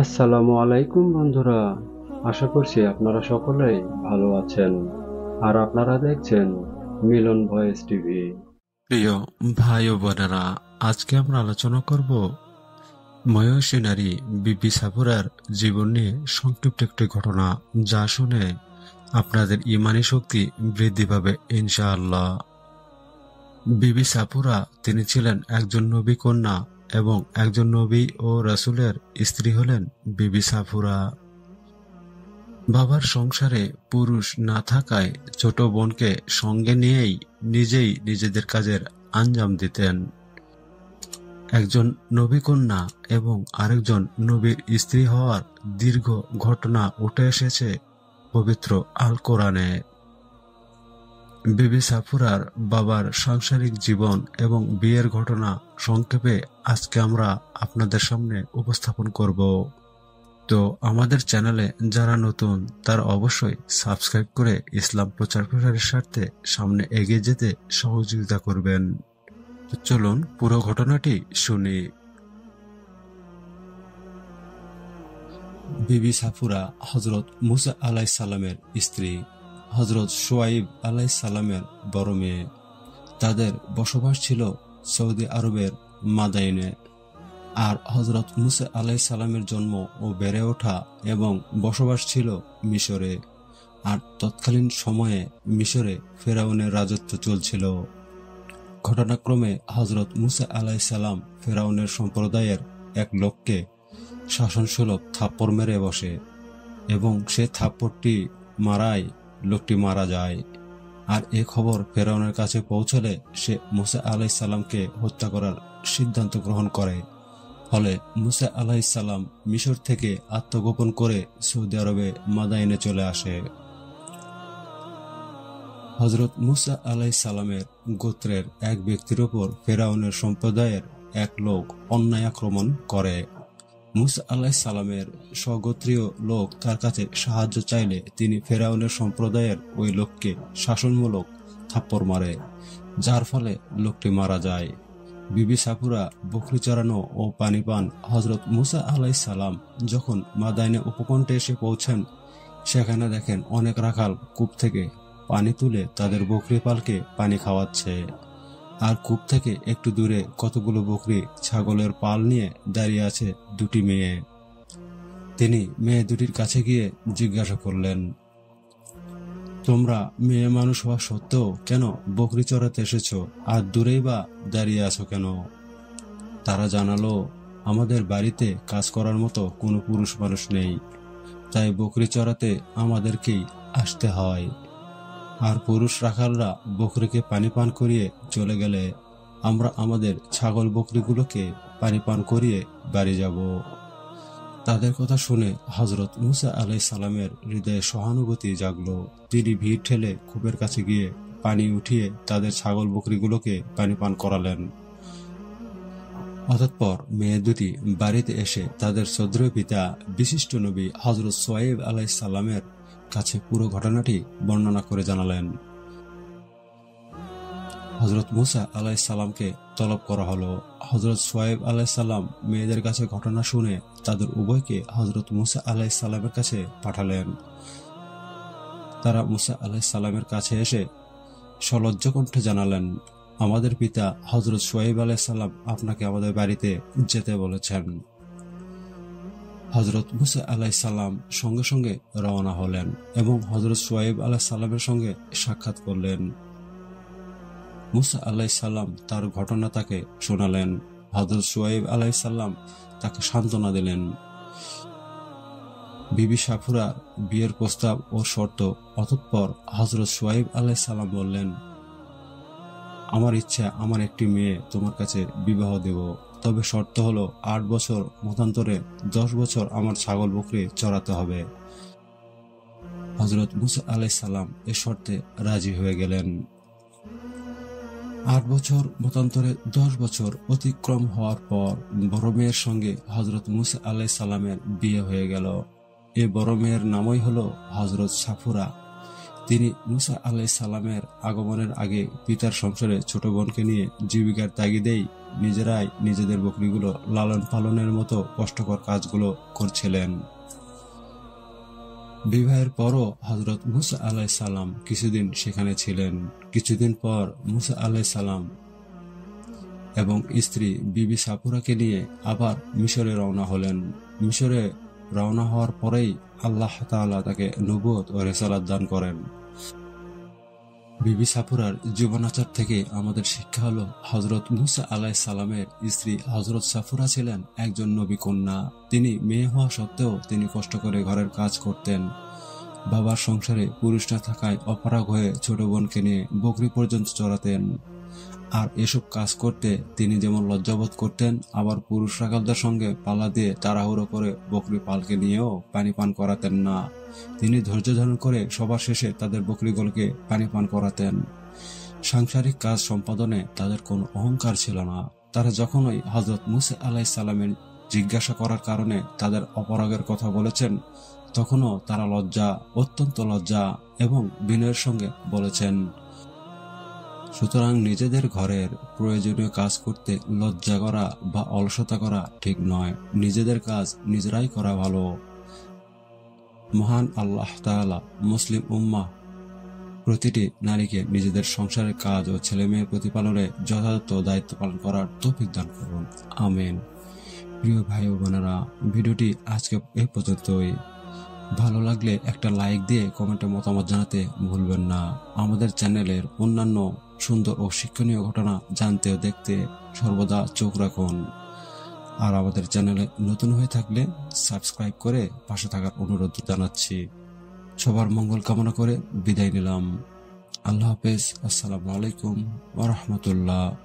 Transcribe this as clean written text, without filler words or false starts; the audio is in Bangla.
আসসালামু আলাইকুম বন্ধুরা। আশা করছি আপনারা সকলেই ভালো আছেন। আর আপনারা দেখছেন মিলন ভয়েস টিভি। প্রিয় ভাই ও বোনেরা, আজকে আমরা আলোচনা করব ময়ূষী নারী বিবি সাপুরার জীবন নিয়ে সংক্ষিপ্ত একটি ঘটনা, যা শুনে আপনাদের ইমানি শক্তি বৃদ্ধি পাবে ইনশাআল্লাহ। বিবি সাপুরা তিনি ছিলেন একজন নবী কন্যা এবং একজন নবী ও রাসূলের স্ত্রী হলেন বিবি সাপুরা। বাবার সংসারে পুরুষ না থাকায় ছোট বোনকে সঙ্গে নিয়েই নিজেই নিজেদের কাজের আঞ্জাম দিতেন। একজন নবীকন্যা এবং আরেকজন নবীর স্ত্রী হওয়ার দীর্ঘ ঘটনা উঠে এসেছে পবিত্র আল কোরআনে। বিবি সাফুরার বাবার সাংসারিক জীবন এবং বিয়ের ঘটনা সংক্ষেপে আজকে আমরা আপনাদের সামনে উপস্থাপন করব। তো আমাদের চ্যানেলে যারা নতুন তারা অবশ্যই সাবস্ক্রাইব করে ইসলাম প্রচার প্রসারের স্বার্থে সামনে এগিয়ে যেতে সহযোগিতা করবেন। তো চলুন পুরো ঘটনাটি শুনি। বিবি সাফুরা হজরত মুসা আলাইহিস সালামের স্ত্রী, হজরত শুআইব আলাইহিস সালামের বড় মেয়ে। তাদের বসবাস ছিল সৌদি আরবের মাদাইনে। আর হজরত মুসা আলাইহিস সালামের জন্ম ও বেড়ে ওঠা এবং বসবাস ছিল মিশরে। আর তৎকালীন সময়ে মিশরে ফেরাউনের রাজত্ব চলছিল। ঘটনাক্রমে হজরত মুসা আলাইহিস সালাম ফেরাউনের সম্প্রদায়ের এক লোককে শাসনসুলভ থাপ্পড় মেরে বসে এবং সে থাপ্পড়টি মারায় লোকটি মারা যায়। আর এ খবর ফেরাউনের কাছে পৌঁছলে সে মুসা আলাইহিস সালামকে হত্যা করার সিদ্ধান্ত গ্রহণ করে। ফলে মুসা আলাইহিস সালাম মিশর থেকে আত্মগোপন করে সৌদি আরবে মাদাইনে চলে আসে। হজরত মুসা আলাইহিস সালামের গোত্রের এক ব্যক্তির উপর ফেরাউনের সম্প্রদায়ের এক লোক অন্যায় আক্রমণ করে। মুসা আলাইহিস সালামের স্বগোত্রীয় লোক তার কাছে সাহায্য চাইলে তিনি ফেরাউনের সম্প্রদায়ের ওই লোককে শাসনমূলক থাপ্পড় মারে, যার ফলে লোকটি মারা যায়। বিবি সাফুরা বকরি চড়ানো ও পানি পান হজরত মুসা আলাইহিস সালাম যখন মাদাইনে উপকণ্ঠে এসে পৌঁছেন, সেখানে দেখেন অনেক রাখাল কূপ থেকে পানি তুলে তাদের বকরি পালকে পানি খাওয়াচ্ছে। আর কূপ থেকে একটু দূরে কতগুলো বকরি ছাগলের পাল নিয়ে দাঁড়িয়ে আছে দুটি মেয়ে। তিনি মেয়ে দুটির কাছে গিয়ে জিজ্ঞাসা করলেন, তোমরা মেয়ে মানুষ হওয়া সত্ত্বেও কেন বকরি চড়াতে এসেছো, আর দূরেই বা দাঁড়িয়ে আছো কেন? তারা জানালো, আমাদের বাড়িতে কাজ করার মতো কোনো পুরুষ মানুষ নেই, তাই বকরি চড়াতে আমাদেরকেই আসতে হয়। আর পুরুষ রাখালরা বকরিকে পানি পান করিয়ে চলে গেলে আমরা আমাদের ছাগল বকরিগুলোকে পানি পান করিয়ে বাড়ি যাব। তাদের কথা শুনে হজরত মুসা আলাইহিস সালামের হৃদয়ে সহানুভূতি জাগলো। তিনি ভিড় ঠেলে কূপের কাছে গিয়ে পানি উঠিয়ে তাদের ছাগল বকরিগুলোকে পানি পান করালেন। অতঃপর মেয়ে দুটি বাড়িতে এসে তাদের শ্রদ্ধেয় পিতা বিশিষ্ট নবী হজরত শুআইব আলাইহিস সালামের কাছে পুরো ঘটনাটি বর্ণনা করে জানালেন। হজরত মুসা আলাইহিস সালামকে তলব করা হলো। হজরত শুআইব আলাইহিস সালাম মেয়েদের কাছে ঘটনা শুনে তাদের উভয়কে হজরত মুসা আলাইহিস সালামের কাছে পাঠালেন। তারা মুসা আলাইহিস সালামের কাছে এসে সলজ্জ কণ্ঠে জানালেন, আমাদের পিতা হজরত শুআইব আলাইহিস সালাম আপনাকে আমাদের বাড়িতে যেতে বলেছেন। হজরত মুসা আলাইহিস সালাম সঙ্গে সঙ্গে রওনা হলেন এবং হজরত শুআইব আলাইহিস সালামের সঙ্গে সাক্ষাৎ করলেন। মুসা আলাইহিস সালাম তার ঘটনা তাকে শোনালেন। হযরত শুআইব আলাইহিস সালাম তাকে সান্ত্বনা দিলেন। বিবি সাফুরা বিয়ের প্রস্তাব ও শর্ত। অতঃপর হযরত শুআইব আলাইহিস সালাম বললেন, আমার ইচ্ছা আমার একটি মেয়ে তোমার কাছে বিবাহ দেব, তবে শর্ত হলো ৮ বছর মতান্তরে ১০ বছর আমার ছাগল বকরি চড়াতে হবে। হযরত মুসা আলাইহিস সালাম এ শর্তে রাজি হয়ে গেলেন। ৮ বছর মতান্তরে ১০ বছর অতিক্রম হওয়ার পর বড় মেয়ের সঙ্গে হজরত মুসা আলাইহিস সালামের বিয়ে হয়ে গেল। এ বড় মেয়ের নামই হলো হজরত সাফুরা। তিনি মুসা আলাইহিস সালামের আগমনের আগে পিতার সংসারে ছোট বোনকে নিয়ে জীবিকার তাগিদেই নিজেরাই নিজেদের বকরিগুলো লালন পালনের মতো কষ্টকর কাজগুলো করছিলেন। বিবাহের পরও হযরত মুসা আলাইহিস সালাম কিছুদিন সেখানে ছিলেন। কিছুদিন পর মুসা আলাইহিস সালাম এবং স্ত্রী বিবি সাপুরাকে নিয়ে আবার মিশরে রওনা হলেন। মিশরে রওনা হওয়ার পরেই আল্লাহ তাআলা তাকে নবুয়ত ও রিসালাত দান করেন। বিবি সাপুরার জীবনাচার থেকে আমাদের শিক্ষা হলো, হযরত মুসা আলাইহিস সালামের স্ত্রী হযরত সাফুরা ছিলেন একজন নবী কন্যা। তিনি মেয়ে হওয়া সত্ত্বেও তিনি কষ্ট করে ঘরের কাজ করতেন। বাবার সংসারে পুরুষ না থাকায় অপারগ হয়ে ছোট বোনকে নিয়ে বকরি পর্যন্ত চড়াতেন। আর এসব কাজ করতে তিনি যেমন লজ্জাবোধ করতেন, আবার পুরুষ রাখালদের সঙ্গে পাল্লা দিয়ে তাড়াহুড়ো করে বকরি পালকে নিয়েও পানি পান করাতেন না। তিনি ধৈর্য ধারণ করে সবার শেষে তাদের বকরিগুলোকে পানি পান করাতেন। সাংসারিক কাজ সম্পাদনে তাদের কোনো অহংকার ছিল না। তারা যখনই হযরত মুসা আলাইহিস সালামের জিজ্ঞাসা করার কারণে তাদের অপরাগের কথা বলেছেন, তখনও তারা অত্যন্ত লজ্জা এবং বিনয়ের সঙ্গে বলেছেন। সুতরাং নিজেদের ঘরের প্রয়োজনীয় কাজ করতে লজ্জা করা বা অলসতা করা ঠিক নয়। নিজেদের কাজ নিজেরাই করা ভালো। মহান আল্লাহ তাআলা মুসলিম উম্মাহ প্রতিটি নারীকে নিজেদের সংসারের কাজ ও ছেলে মেয়ে প্রতিপালনে যথাযথ দায়িত্ব পালন করার তৌফিক দান করুন। আমিন। প্রিয় ভাই ও বোনেরা, ভিডিওটি আজকে এই পর্যন্তই। ভালো লাগলে একটা লাইক দিয়ে কমেন্টে মতামত জানাতে ভুলবেন না। আমাদের চ্যানেলের অন্যান্য সুন্দর ও শিক্ষণীয় ঘটনা জানতে ও দেখতে সর্বদা চোখ রাখুন। আর আমাদের চ্যানেলে নতুন হয়ে থাকলে সাবস্ক্রাইব করে পাশে থাকার অনুরোধ জানাচ্ছি। সবার মঙ্গল কামনা করে বিদায় নিলাম। আল্লাহ হাফেজ। আসসালামু আলাইকুম ওয়া রাহমাতুল্লাহ।